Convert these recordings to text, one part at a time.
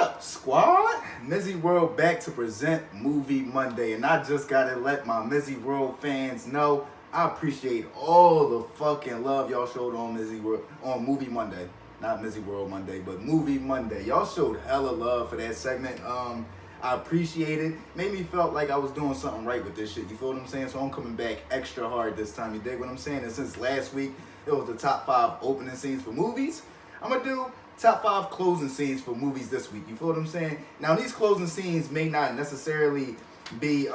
up, squad? MizzyWorld back to present Movie Monday, and I just gotta let my MizzyWorld fans know I appreciate all the fucking love y'all showed on MizzyWorld on Movie Monday. Not MizzyWorld Monday, but Movie Monday. Y'all showed hella love for that segment. I appreciate it. Made me felt like I was doing something right with this shit. You feel what I'm saying? So I'm coming back extra hard this time. You dig what I'm saying? And since last week it was the top 5 opening scenes for movies, I'm gonna do top 5 closing scenes for movies this week. You feel what I'm saying? Now these closing scenes may not necessarily be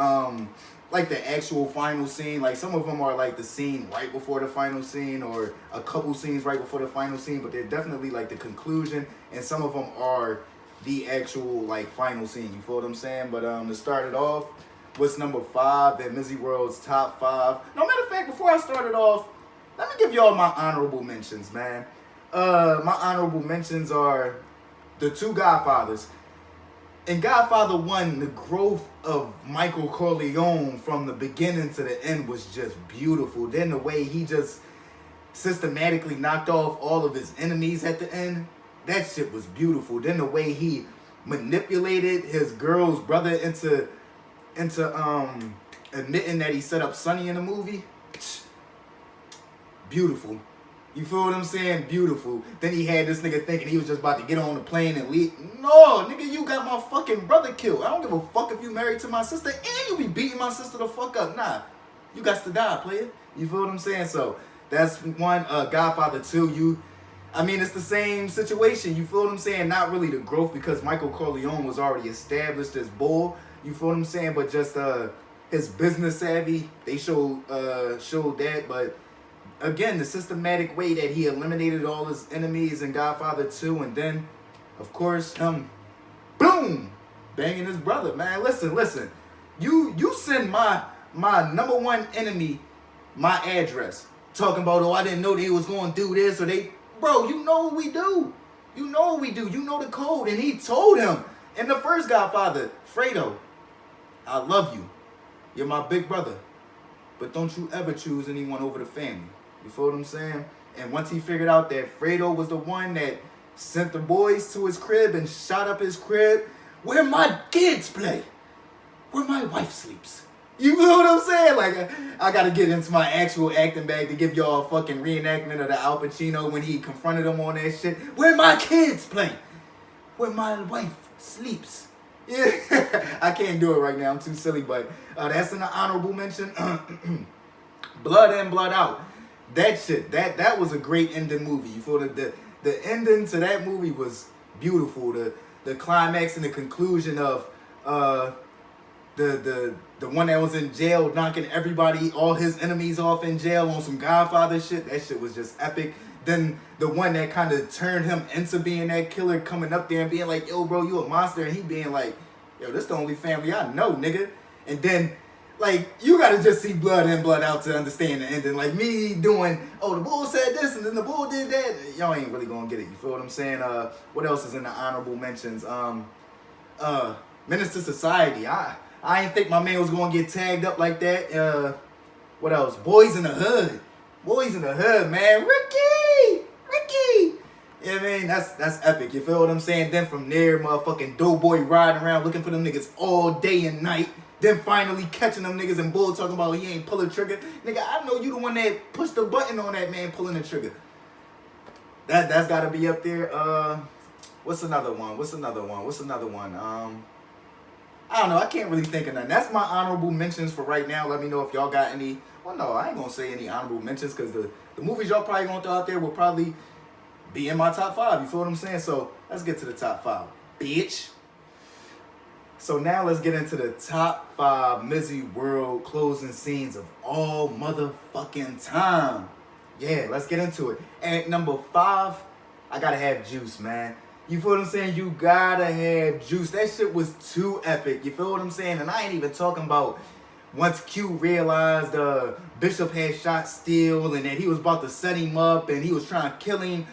like the actual final scene. Like some of them are like the scene right before the final scene, or a couple scenes right before the final scene, but they're definitely like the conclusion, and some of them are the actual like final scene. You feel what I'm saying? But to start it off, what's number 5 at MizzyWorld's top 5? No, matter of fact, before I start it off, let me give y'all my honorable mentions, man. My honorable mentions are the 2 Godfathers. In Godfather 1, the growth of Michael Corleone from the beginning to the end was just beautiful. Then the way he just systematically knocked off all of his enemies at the end, that shit was beautiful. Then the way he manipulated his girl's brother into admitting that he set up Sonny in the movie, beautiful. You feel what I'm saying? Beautiful. Then he had this nigga thinking he was just about to get on the plane and leave. No, nigga, you got my fucking brother killed. I don't give a fuck if you married to my sister and you be beating my sister the fuck up. Nah, you got to die, player. You feel what I'm saying? So that's one. Godfather 2, I mean, it's the same situation. You feel what I'm saying? Not really the growth, because Michael Corleone was already established as bull. You feel what I'm saying? But just his business savvy, they showed that. But again, the systematic way that he eliminated all his enemies in Godfather 2, and then, of course, him, boom, banging his brother. Man, listen. You send my number 1 enemy my address, talking about, oh, I didn't know they was going to do this, or they, bro, you know what we do. You know what we do. You know the code. And he told him in the first Godfather, Fredo, I love you. You're my big brother. But don't you ever choose anyone over the family. You feel what I'm saying? And once he figured out that Fredo was the one that sent the boys to his crib and shot up his crib, where my kids play, where my wife sleeps. You feel what I'm saying? Like, I gotta get into my actual acting bag to give y'all a fucking reenactment of the Al Pacino when he confronted him on that shit. Where my kids play, where my wife sleeps. Yeah, I can't do it right now. I'm too silly, but that's in the honorable mention. Blood in, Blood out. That shit, that was a great ending movie. You feel the ending to that movie was beautiful. The climax and the conclusion of the one that was in jail knocking everybody, all his enemies off in jail on some Godfather shit. That shit was just epic. Then the one that kind of turned him into being that killer, coming up there and being like, yo, bro, you a monster. And he being like, yo, this the only family I know, nigga. And then, like, you gotta just see Blood in, Blood out to understand the ending. Like me doing, oh, the bull said this and then the bull did that. Y'all ain't really gonna get it. You feel what I'm saying? What else is in the honorable mentions? Menace to Society. I ain't think my man was gonna get tagged up like that. What else? Boys in the Hood. Boys in the Hood, man. Ricky. Yeah, I mean, that's epic. You feel what I'm saying? Then from there, motherfucking Doughboy riding around looking for them niggas all day and night. Then finally catching them niggas and bull talking about he ain't pull a trigger. Nigga, I know you the one that pushed the button on that man pulling the trigger. That's gotta be up there. What's another one? I don't know. I can't really think of nothing. That's my honorable mentions for right now. Let me know if y'all got any. Well, no, I ain't gonna say any honorable mentions, because the movies y'all probably gonna throw out there will probably be in my top 5. You feel what I'm saying? So let's get to the top 5, bitch. So now let's get into the top 5 MizzyWorld closing scenes of all motherfucking time. Yeah, let's get into it. At number 5, I gotta have Juice, man. You feel what I'm saying? You gotta have Juice. That shit was too epic. You feel what I'm saying? And I ain't even talking about once Q realized Bishop had shot Steel and that he was about to set him up and he was trying to kill him.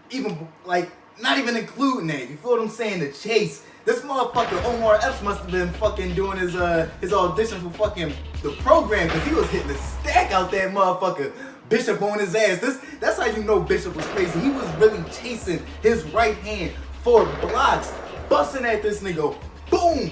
Even, like, not even including that. You feel what I'm saying? The chase. This motherfucker Omar Epps must have been fucking doing his audition for fucking the program, because he was hitting the stack out that motherfucker. Bishop on his ass. That's how you know Bishop was crazy. He was really chasing his right hand 4 blocks, busting at this nigga. Boom,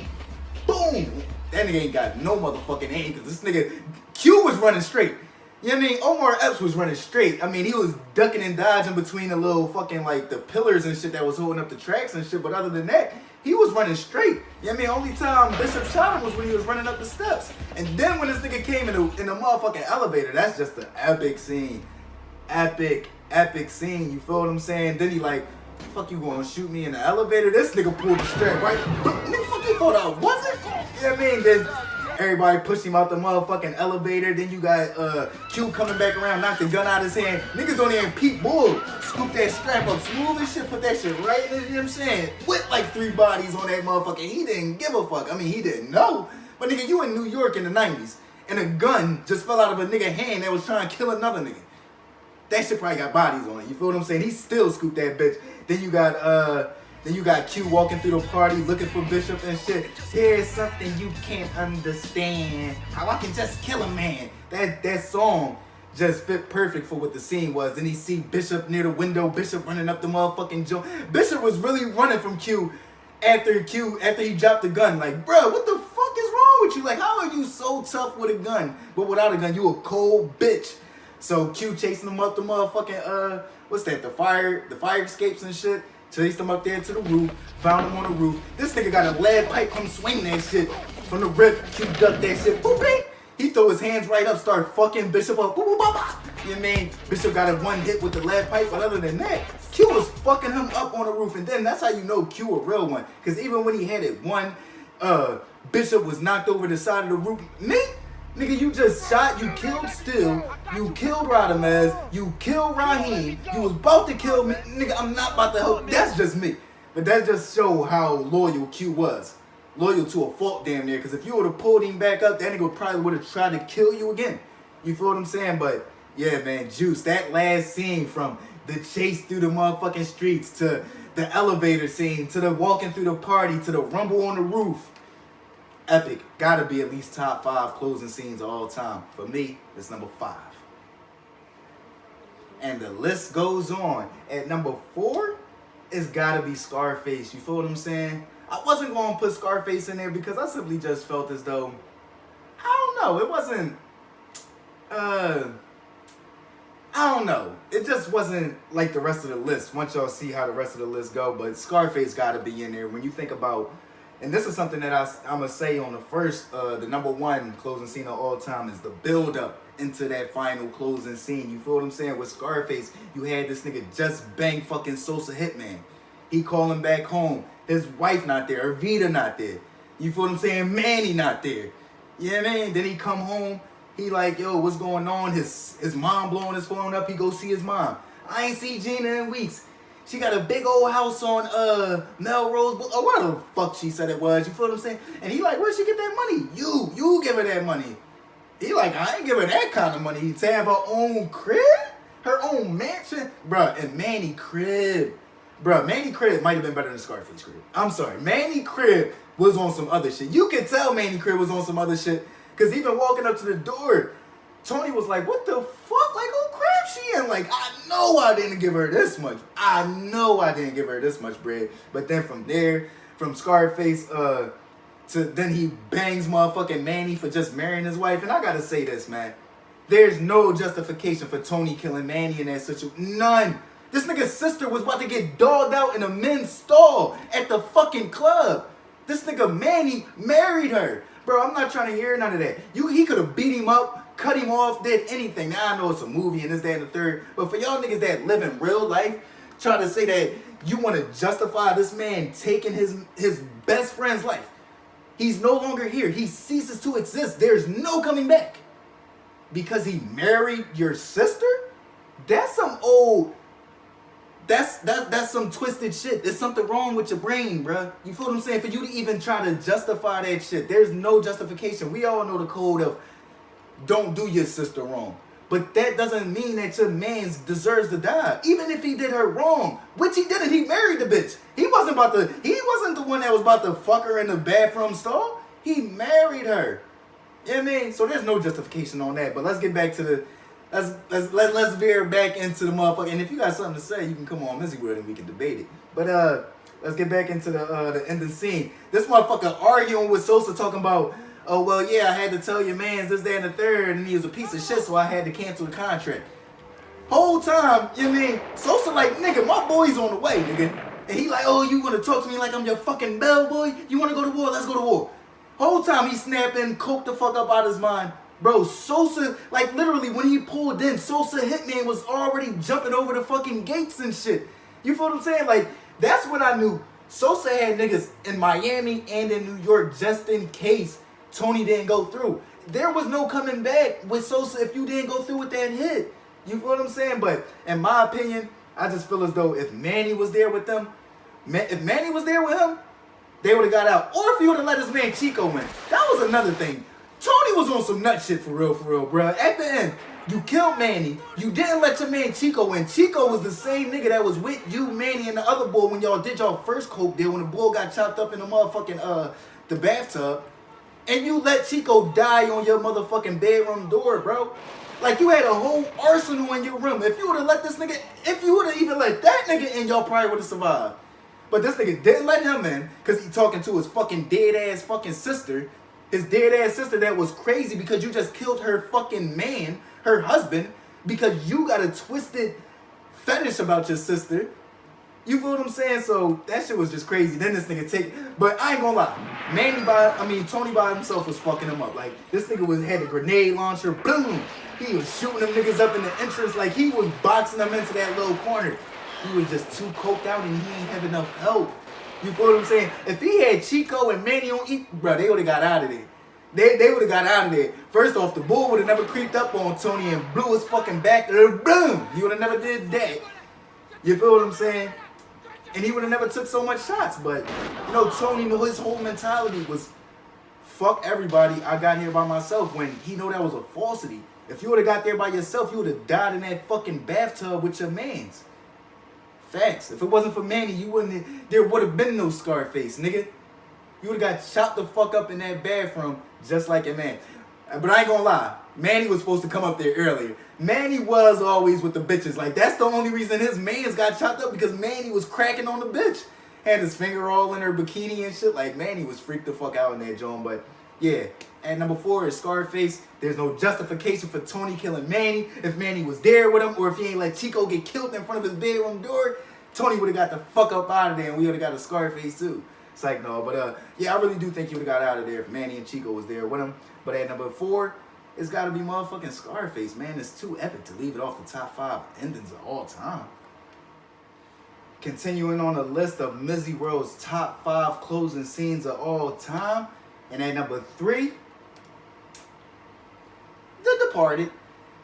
boom. That nigga ain't got no motherfucking aim because this nigga Q was running straight. You know what I mean? Omar Epps was running straight. I mean, he was ducking and dodging between the little fucking, like, the pillars and shit that was holding up the tracks and shit. But other than that, he was running straight. You know what I mean? Only time Bishop shot him was when he was running up the steps. And then when this nigga came in the motherfucking elevator, that's just an epic scene. Epic scene. You feel what I'm saying? Then he like, fuck you gonna shoot me in the elevator? This nigga pulled the strap, right? Nigga, fuck you thought I wasn't? You know what I mean? Then everybody pushed him out the motherfucking elevator. Then you got Q coming back around, knocked the gun out of his hand. Niggas don't even peep bull. Scoop that strap up smooth as shit, put that shit right in, you know what I'm saying? With like 3 bodies on that motherfucker. He didn't give a fuck. I mean, he didn't know. But nigga, you in New York in the 90s, and a gun just fell out of a nigga hand that was trying to kill another nigga. That shit probably got bodies on it. You feel what I'm saying? He still scooped that bitch. Then you got Q walking through the party looking for Bishop and shit. Here's something you can't understand. How I can just kill a man. That song just fit perfect for what the scene was. Then he see Bishop near the window. Bishop running up the motherfucking joint. Bishop was really running from Q after he dropped the gun. Like, bro, what the fuck is wrong with you? Like, how are you so tough with a gun, but without a gun, you a cold bitch? So Q chasing him up the motherfucking what's that? The fire escapes and shit. Chased him up there to the roof. Found him on the roof. This nigga got a lead pipe come swinging that shit from the rip. Q ducked that shit. Boop, bing. He threw his hands right up, started fucking Bishop up. Boop, boop, boop, boop. You know what I mean? Bishop got a 1 hit with the lead pipe, but other than that, Q was fucking him up on the roof. And then that's how you know Q a real one. Because even when he had it one, Bishop was knocked over the side of the roof. Me? Nigga, you just shot, you killed Still, you killed Radamez, you killed Raheem, you was about to kill me. Nigga, I'm not about to help. That's just me. But that just show how loyal Q was. Loyal to a fault damn near. Because if you would have pulled him back up, that nigga probably would have tried to kill you again. You feel what I'm saying? But yeah, man, Juice, that last scene from the chase through the motherfucking streets to the elevator scene to the walking through the party to the rumble on the roof. Epic. Gotta be at least top 5 closing scenes of all time. For me, it's number 5. And the list goes on. At number 4, it's gotta be Scarface. You feel what I'm saying? I wasn't going to put Scarface in there because I simply just felt as though, I don't know, it wasn't, I don't know. It just wasn't like the rest of the list. Once y'all see how the rest of the list go, but Scarface gotta be in there. When you think about, and this is something that I'm going to say on the first, the number 1 closing scene of all time is the build-up into that final closing scene. You feel what I'm saying? With Scarface, you had this nigga just bang fucking Sosa Hitman. He calling back home. His wife not there. Evita not there. You feel what I'm saying? Manny not there. You know what I mean? Then he come home. He like, yo, what's going on? His mom blowing his phone up. He go see his mom. I ain't see Gina in weeks. She got a big old house on Melrose. Whatever the fuck she said it was. You feel what I'm saying? And he like, where'd she get that money? You give her that money. He like, I ain't give her that kind of money. To have her own crib? Her own mansion? Bruh, and Manny crib. Bruh, Manny crib might have been better than Scarface crib. I'm sorry. Manny crib was on some other shit. You could tell Manny crib was on some other shit. Because even walking up to the door, Tony was like, what the fuck? Like, who crib she in? Like, I know I didn't give her this much. I know I didn't give her this much bread. But then from there, from Scarface, to then he bangs motherfucking Manny for just marrying his wife. And I gotta say this, man. There's no justification for Tony killing Manny in that situation. None. This nigga's sister was about to get dogged out in a men's stall at the fucking club. This nigga Manny married her. Bro, I'm not trying to hear none of that. He could have beat him up, cut him off, did anything. Now I know it's a movie and this, that, and the third. But for y'all niggas that live in real life, trying to say that you want to justify this man taking his best friend's life. He's no longer here. He ceases to exist. There's no coming back. Because he married your sister? That's some old... That's some twisted shit. There's something wrong with your brain, bruh. You feel what I'm saying? For you to even try to justify that shit, there's no justification. We all know the code of don't do your sister wrong. But that doesn't mean that your man deserves to die. Even if he did her wrong, which he didn't. He married the bitch. He wasn't the one that was about to fuck her in the bathroom stall. He married her. You know what I mean? So there's no justification on that. But let's get back to the... Let's veer back into the motherfucker. And if you got something to say, you can come on MizzyWorld and we can debate it. But let's get back into the ending scene. This motherfucker arguing with Sosa talking about, oh, well, yeah, I had to tell your mans this, that, and the third, and he was a piece of shit, so I had to cancel the contract. Whole time, you know what I mean? Sosa like, nigga, my boy's on the way, nigga. And he like, oh, you want to talk to me like I'm your fucking bellboy? You want to go to war? Let's go to war. Whole time he snapping, coke the fuck up out of his mind. Bro, Sosa, like literally when he pulled in, Sosa Hitman was already jumping over the fucking gates and shit. You feel what I'm saying? Like, that's when I knew Sosa had niggas in Miami and in New York just in case Tony didn't go through. There was no coming back with Sosa if you didn't go through with that hit. You feel what I'm saying? But in my opinion, I just feel as though if Manny was there with them, if Manny was there with him, they would have got out. Or if he would have let his man Chico win. That was another thing. Tony was on some nut shit for real, bro. At the end, you killed Manny. You didn't let your man Chico win. Chico was the same nigga that was with you, Manny, and the other boy when y'all did y'all first coke deal when the boy got chopped up in the motherfucking, the bathtub. And you let Chico die on your motherfucking bedroom door, bro. Like, you had a whole arsenal in your room. If you would have let this nigga, if you would have even let that nigga in, y'all probably would have survived. But this nigga didn't let him in because he talking to his fucking dead-ass fucking sister. His dead-ass sister that was crazy because you just killed her fucking man, her husband, because you got a twisted fetish about your sister. You feel what I'm saying? So that shit was just crazy. Then this nigga but I ain't gonna lie. Tony by himself was fucking him up. Like, this nigga had a grenade launcher, boom. He was shooting them niggas up in the entrance. Like, he was boxing them into that little corner. He was just too coked out and he ain't have enough help. You feel what I'm saying? If he had Chico and Manny on eat, bro, they would have got out of there. They would have got out of there. First off, the bull would have never creeped up on Tony and blew his fucking back. Boom! He would have never did that. You feel what I'm saying? And he would have never took so much shots. But, you know, Tony, his whole mentality was, fuck everybody, I got here by myself, when he know that was a falsity. If you would have got there by yourself, you would have died in that fucking bathtub with your mans. Facts. If it wasn't for Manny, there would have been no Scarface, nigga. You would have got shot the fuck up in that bathroom just like your man. But I ain't gonna lie, Manny was supposed to come up there earlier. Manny was always with the bitches. Like, that's the only reason his mans got chopped up, because Manny was cracking on the bitch. Had his finger all in her bikini and shit. Like, Manny was freaked the fuck out in that joint. But yeah, at number 4 is Scarface. There's no justification for Tony killing Manny. If Manny was there with him, or if he ain't let Chico get killed in front of his bedroom door, Tony would have got the fuck up out of there and we would have got a Scarface too. It's like, no, but yeah, I really do think he would have got out of there if Manny and Chico was there with him. But at number 4, it's got to be motherfucking Scarface, man. It's too epic to leave it off the top 5 endings of all time. Continuing on the list of MizzyWorld's top 5 closing scenes of all time. And at number 3, The Departed.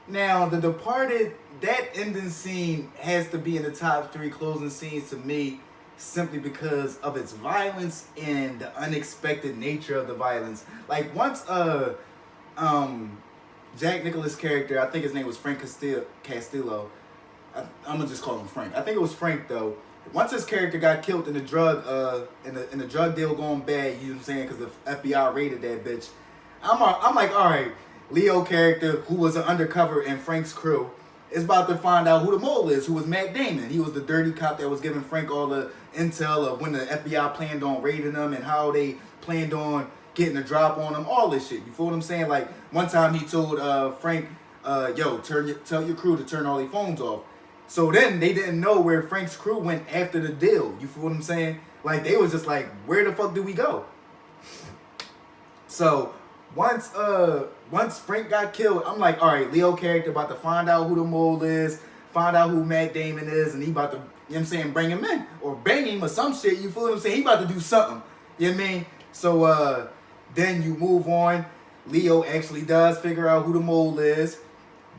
Now, The Departed, that ending scene has to be in the top 3 closing scenes to me, simply because of its violence and the unexpected nature of the violence. Like, once Jack Nicklaus' character, I think his name was Frank Castillo. I'm gonna just call him Frank. I think it was Frank though. Once his character got killed in the drug in the drug deal going bad, you know what I'm saying, because the FBI raided that bitch. I'm like, all right, Leo character, who was an undercover in Frank's crew, is about to find out who the mole is, who was Matt Damon. He was the dirty cop that was giving Frank all the intel of when the FBI planned on raiding them and how they planned on getting a drop on him, all this shit. You feel what I'm saying? Like, one time he told Frank, yo, tell your crew to turn all their phones off. So then they didn't know where Frank's crew went after the deal. You feel what I'm saying? Like, they was just like, where the fuck do we go? So once Frank got killed, I'm like, all right, Leo character about to find out who the mole is, find out who Matt Damon is, and he about to, you know what I'm saying, bring him in or bang him or some shit. You feel what I'm saying? He about to do something. You know what I mean? So then you move on. Leo actually does figure out who the mole is.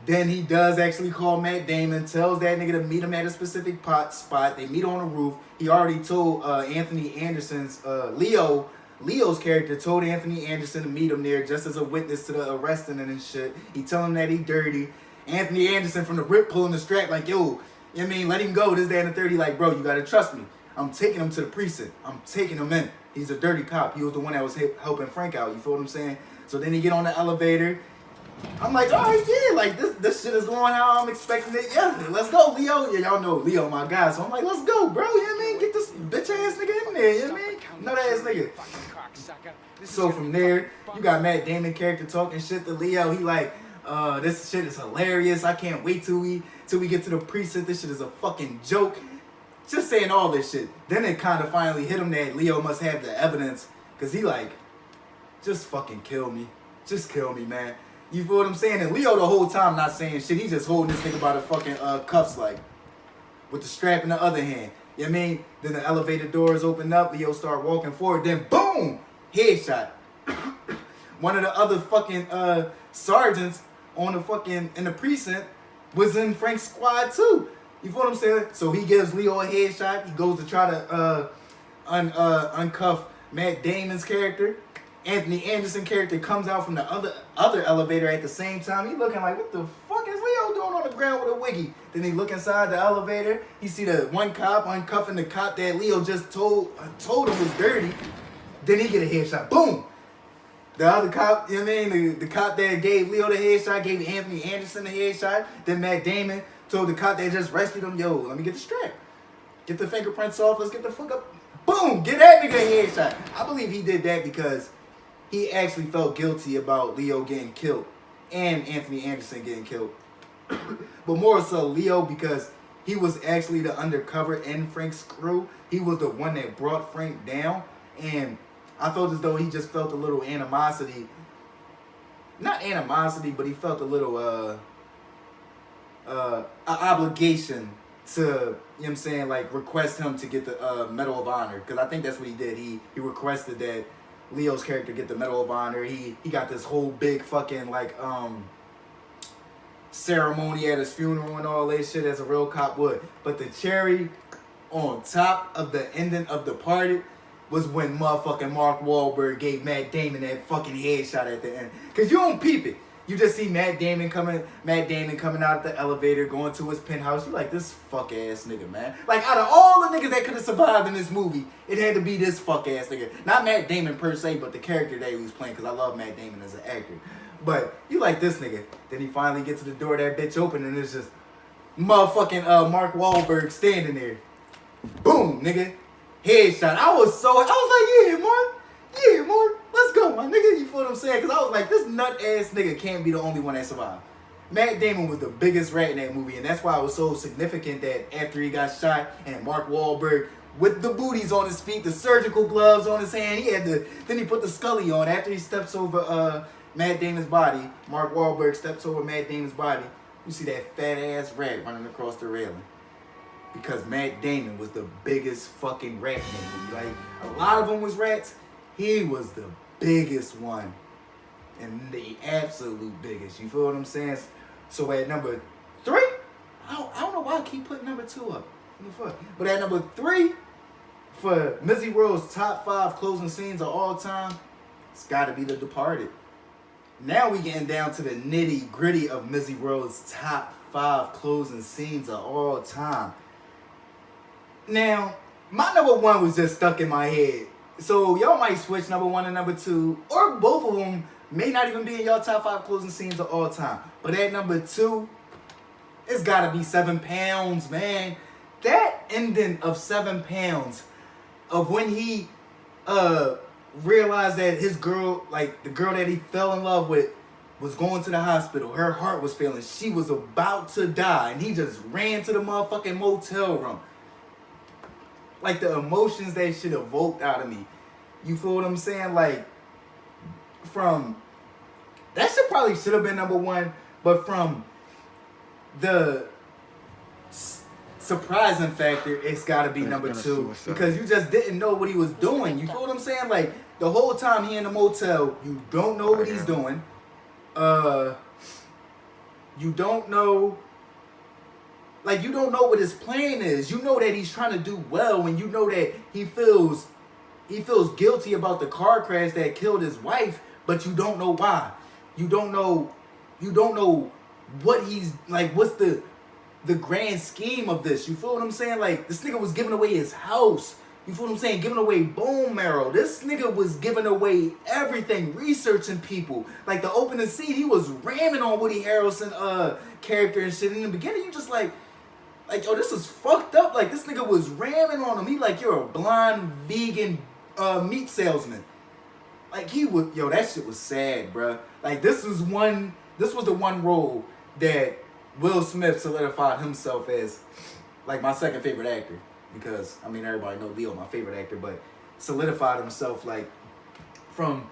Then he does actually call Matt Damon, tells that nigga to meet him at a specific spot. They meet on a roof. He already told Anthony Anderson's, Leo's character told Anthony Anderson to meet him there just as a witness to the arresting and shit. He tell him that he dirty. Anthony Anderson from the rip pulling the strap like, yo, you know what I mean, let him go, this, that, and the 30. Like, bro, you gotta trust me. I'm taking him to the precinct. I'm taking him in. He's a dirty cop. He was the one that was helping Frank out. You feel what I'm saying? So then he get on the elevator. I'm like, all right, yeah, like this shit is going how I'm expecting it. Yeah, let's go, Leo. Yeah, y'all know Leo, my guy. So I'm like, let's go, bro. You know what I mean? Get this bitch ass nigga in there. You know what I mean? Nut ass nigga. So from there, you got Matt Damon character talking shit to Leo. He like, this shit is hilarious. I can't wait till we get to the precinct. This shit is a fucking joke. Just saying all this shit. Then it kind of finally hit him that Leo must have the evidence. Because he like, just fucking kill me. Just kill me, man. You feel what I'm saying? And Leo the whole time not saying shit. He just holding this nigga by the fucking cuffs like. With the strap in the other hand. You know what I mean? Then the elevator doors open up. Leo start walking forward. Then boom! Headshot. One of the other fucking sergeants on the fucking, in the precinct was in Frank's squad too. You feel what I'm saying? So he gives Leo a headshot. He goes to try to uncuff Matt Damon's character. Anthony Anderson character comes out from the other elevator at the same time. He looking like, what the fuck is Leo doing on the ground with a wiggy? Then he look inside the elevator. He see the one cop uncuffing the cop that Leo just told him was dirty. Then he get a headshot. Boom! The other cop, you know what I mean? The cop that gave Leo the headshot, gave Anthony Anderson the headshot. Then Matt Damon told the cop that just rescued him, yo, let me get the strap. Get the fingerprints off. Let's get the fuck up. Boom! Get that nigga a headshot. I believe he did that because he actually felt guilty about Leo getting killed and Anthony Anderson getting killed. But more so Leo because he was actually the undercover in Frank's crew. He was the one that brought Frank down. And I felt as though he just felt a little animosity. Not animosity, but he felt a little obligation to, you know what I'm saying, like request him to get the Medal of Honor. Because I think that's what he did. He requested that Leo's character get the Medal of Honor. He got this whole big fucking like ceremony at his funeral and all that shit as a real cop would. But the cherry on top of the ending of Departed was when motherfucking Mark Wahlberg gave Matt Damon that fucking headshot at the end. Cause you don't peep it. You just see Matt Damon coming out of the elevator, going to his penthouse. You like, this fuck ass nigga, man. Like, out of all the niggas that could have survived in this movie, it had to be this fuck ass nigga. Not Matt Damon per se, but the character that he was playing, because I love Matt Damon as an actor. But you like this nigga. Then he finally gets to the door, that bitch open, and it's just motherfucking Mark Wahlberg standing there. Boom, nigga. Headshot. I was like, yeah, Mark, let's go, my nigga. You feel what I'm saying? Because I was like, this nut ass nigga can't be the only one that survived. Matt Damon was the biggest rat in that movie, and that's why it was so significant that after he got shot, and Mark Wahlberg with the booties on his feet, the surgical gloves on his hand, then he put the Scully on after he steps over Matt Damon's body. Mark Wahlberg steps over Matt Damon's body. You see that fat ass rat running across the railing. Because Matt Damon was the biggest fucking rat in that movie. Like, a lot of them was rats. He was the biggest one. And the absolute biggest. You feel what I'm saying? So at number 3, I don't know why I keep putting number 2 up. What the fuck? But at number 3, for MizzyWorld's top 5 closing scenes of all time, it's gotta be The Departed. Now we getting down to the nitty gritty of MizzyWorld's top 5 closing scenes of all time. Now, my number 1 was just stuck in my head. So y'all might switch number 1 and number 2, or both of them may not even be in y'all top 5 closing scenes of all time. But at number 2, it's gotta be 7 Pounds, man. That ending of 7 Pounds, of when he realized that his girl, like the girl that he fell in love with, was going to the hospital. Her heart was failing. She was about to die, and he just ran to the motherfucking motel room. Like, the emotions that shit evoked out of me. You feel what I'm saying? Like, from... That shit probably should have been number 1. But from the surprising factor, it's got to be number 2. Because you just didn't know what he was doing. You feel what I'm saying? Like, the whole time he in the motel, you don't know what he's doing. You don't know... Like, you don't know what his plan is. You know that he's trying to do well, and you know that he feels guilty about the car crash that killed his wife, but you don't know why. You don't know what he's like, what's the grand scheme of this. You feel what I'm saying? Like, this nigga was giving away his house You feel what I'm saying? Giving away bone marrow. This nigga was giving away everything, researching people. Like the opening scene, he was ramming on Woody Harrelson character and shit. In the beginning, you just like, yo, this is fucked up. Like this nigga was ramming on him. He like, you're a blind vegan meat salesman. Like he would, yo, that shit was sad, bruh. Like this was the one role that Will Smith solidified himself as like my second favorite actor. Because, I mean, everybody know Leo, my favorite actor, but solidified himself, like, from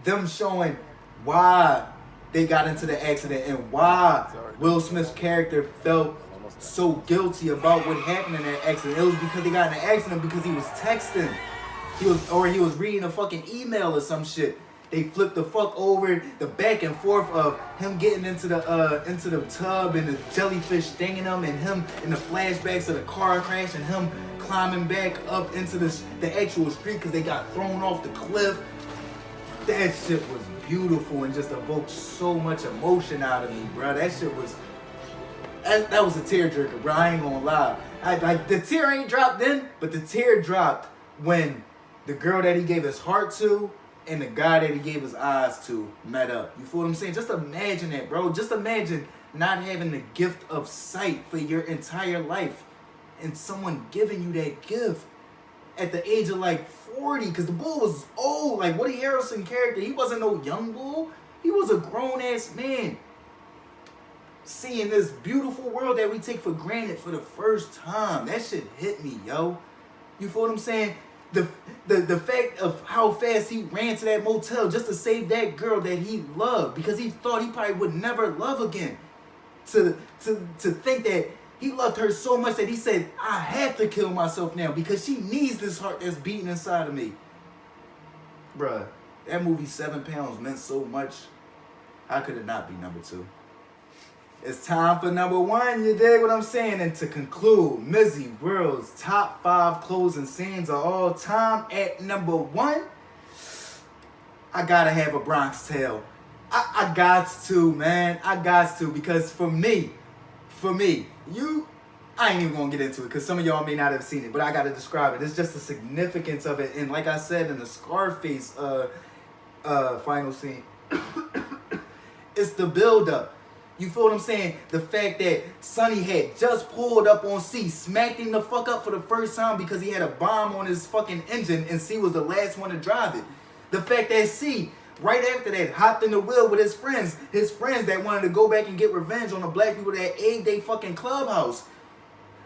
them showing why they got into the accident and why Will Smith's character felt so guilty about what happened in that accident. It was because they got in an accident because he was texting. He was reading a fucking email or some shit. They flipped the fuck over, the back and forth of him getting into the tub and the jellyfish stinging him, and him in the flashbacks of the car crash and him climbing back up into the actual street because they got thrown off the cliff. That shit was beautiful and just evoked so much emotion out of me, bro. That shit was that was a tearjerker, bro. I ain't gonna lie. Like the tear ain't dropped then, but the tear dropped when the girl that he gave his heart to and the guy that he gave his eyes to met up. You feel what I'm saying? Just imagine that, bro. Just imagine not having the gift of sight for your entire life and someone giving you that gift at the age of like 40, because the bull was old. Like Woody Harrelson character, he wasn't no young bull. He was a grown-ass man. Seeing this beautiful world that we take for granted for the first time. That shit hit me, yo. You feel what I'm saying? The fact of how fast he ran to that motel just to save that girl that he loved because he thought he probably would never love again. To think that he loved her so much that he said, I have to kill myself now because she needs this heart that's beating inside of me. Bruh, that movie 7 Pounds meant so much. How could it not be number 2? It's time for number 1, you dig what I'm saying? And to conclude, MizzyWorld's top 5 closing scenes of all time. At number 1, I gotta have a Bronx Tale. I got to, man. I got to, because for me, I ain't even gonna get into it because some of y'all may not have seen it, but I gotta describe it. It's just the significance of it. And like I said in the Scarface final scene, it's the build-up. You feel what I'm saying? The fact that Sonny had just pulled up on C, smacked him the fuck up for the first time because he had a bomb on his fucking engine and C was the last one to drive it. The fact that C, right after that, hopped in the wheel with his friends that wanted to go back and get revenge on the black people that egged they fucking clubhouse.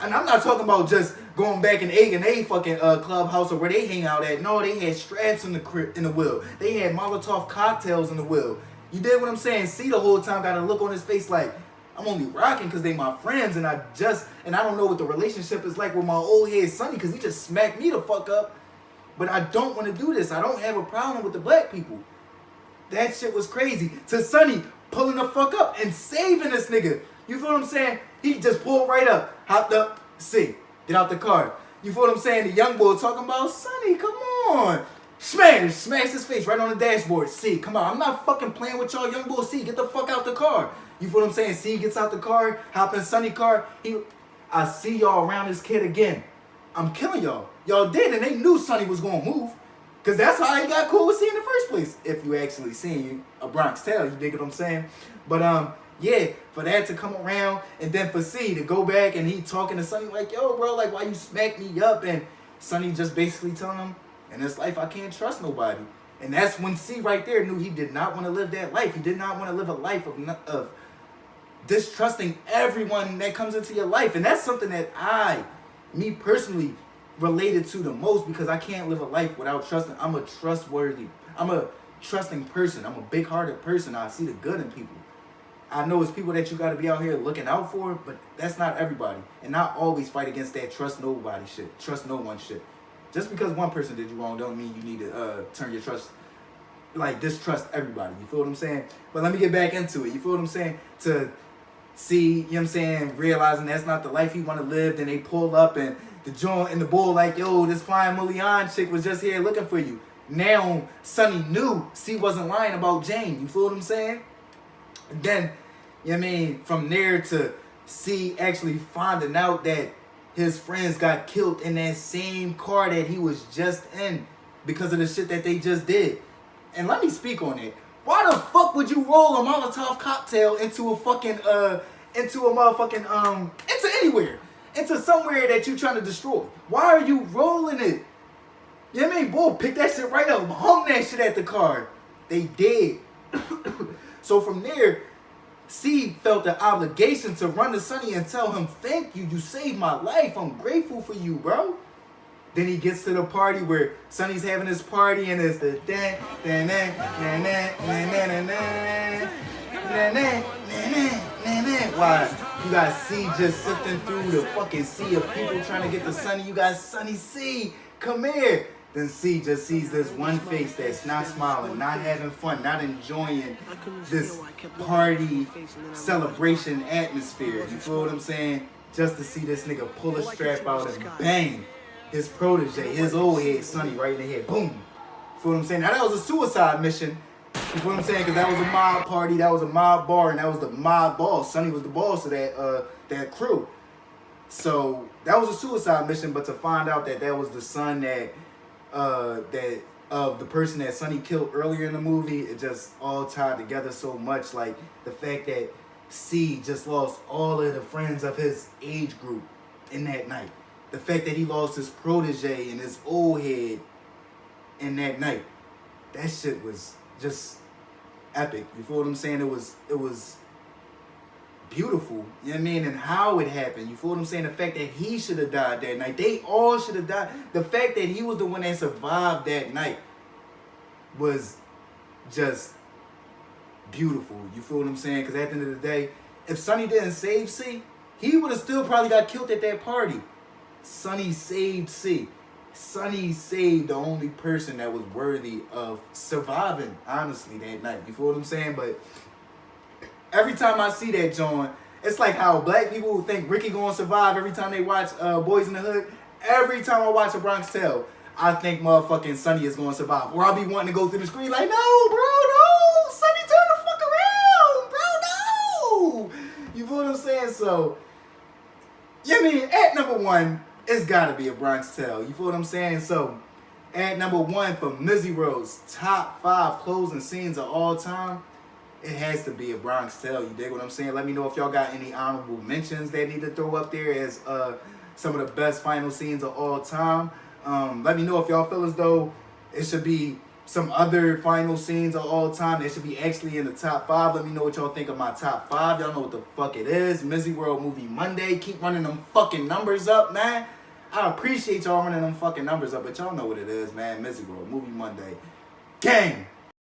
And I'm not talking about just going back and egging they fucking clubhouse or where they hang out at. No, they had straps in the wheel. They had Molotov cocktails in the wheel. You did what I'm saying? See, the whole time got a look on his face like, I'm only rocking because they my friends, and I don't know what the relationship is like with my old head Sonny because he just smacked me the fuck up. But I don't want to do this. I don't have a problem with the black people. That shit was crazy. To Sonny pulling the fuck up and saving this nigga. You feel what I'm saying? He just pulled right up, hopped up, see, get out the car. You feel what I'm saying? The young boy talking about, Sonny, come on. Smash his face right on the dashboard. See, come on, I'm not fucking playing with y'all, young boy. See, get the fuck out the car. You feel what I'm saying? See, gets out the car, hop in Sonny car. I see y'all around this kid again. I'm killing y'all. Y'all did, and they knew Sonny was gonna move. Because that's how he got cool with C in the first place. If you actually seen a Bronx Tale, you dig what I'm saying? But yeah, for that to come around, and then for C to go back and he talking to Sonny like, yo, bro, like, why you smack me up? And Sonny just basically telling him, in this life, I can't trust nobody. And that's when C right there knew he did not want to live that life. He did not want to live a life of distrusting everyone that comes into your life. And that's something that me personally, related to the most because I can't live a life without trusting. I'm a trusting person. I'm a big-hearted person. I see the good in people. I know it's people that you got to be out here looking out for, but that's not everybody. And not always fight against that trust nobody shit, trust no one shit. Just because one person did you wrong don't mean you need to turn your trust, like distrust everybody. You feel what I'm saying? But let me get back into it. You feel what I'm saying? To see, you know what I'm saying, realizing that's not the life he want to live, then they pull up and the joint and the bull like, yo, this fine Mulian chick was just here looking for you. Now Sonny knew C wasn't lying about Jane. You feel what I'm saying? And then, you know what I mean, from there to C actually finding out that his friends got killed in that same car that he was just in because of the shit that they just did. And let me speak on it. Why the fuck would you roll a Molotov cocktail into a fucking into anywhere, into somewhere that you trying to destroy? Why are you rolling it? You know what I mean? Boy, pick that shit right up, hung that shit at the car. They did. So from there, C felt the obligation to run to Sonny and tell him, thank you, you saved my life. I'm grateful for you, bro. Then he gets to the party where Sonny's having his party and it's the why you got C just sifting through the fucking sea of people trying to get to Sonny. You got Sonny C, come here. Then C just sees this one face that's not smiling, not having fun, not enjoying this party celebration atmosphere. You feel what I'm saying? Just to see this nigga pull a strap out and bang his protege, his old head, Sonny, right in the head. Boom. You feel what I'm saying? Now that was a suicide mission. You feel what I'm saying? Because that was a mob party, that was a mob bar, and that was the mob boss. Sonny was the boss of that crew. So that was a suicide mission, but to find out that that was the son that of the person that Sonny killed earlier in the movie, it just all tied together so much. Like the fact that C just lost all of the friends of his age group in that night. The fact that he lost his protege and his old head in that night. That shit was just epic. You feel what I'm saying? It was beautiful. You know what I mean? And how it happened. You feel what I'm saying? The fact that he should have died that night. They all should have died. The fact that he was the one that survived that night was just beautiful. You feel what I'm saying? Because at the end of the day, if Sonny didn't save C, he would have still probably got killed at that party. Sonny saved C. Sonny saved the only person that was worthy of surviving, honestly, that night. You feel what I'm saying? But every time I see that, John, it's like how black people think Ricky gonna survive every time they watch Boys in the Hood. Every time I watch a Bronx Tale, I think motherfucking Sonny is gonna survive. Or I'll be wanting to go through the screen like, no, bro, no! Sonny, turn the fuck around, bro, no! You feel what I'm saying? So, yeah, I mean, at number one, it's gotta be a Bronx Tale. You feel what I'm saying? So, at number one for MizzyWorld's top 5 closing scenes of all time, it has to be a Bronx Tale. You dig what I'm saying? Let me know if y'all got any honorable mentions that need to throw up there as some of the best final scenes of all time. Let me know if y'all feel as though it should be some other final scenes of all time that should be actually in the top 5. Let me know what y'all think of my top 5. Y'all know what the fuck it is. MizzyWorld Movie Monday. Keep running them fucking numbers up, man. I appreciate y'all running them fucking numbers up, but y'all know what it is, man. MizzyWorld Movie Monday. Gang!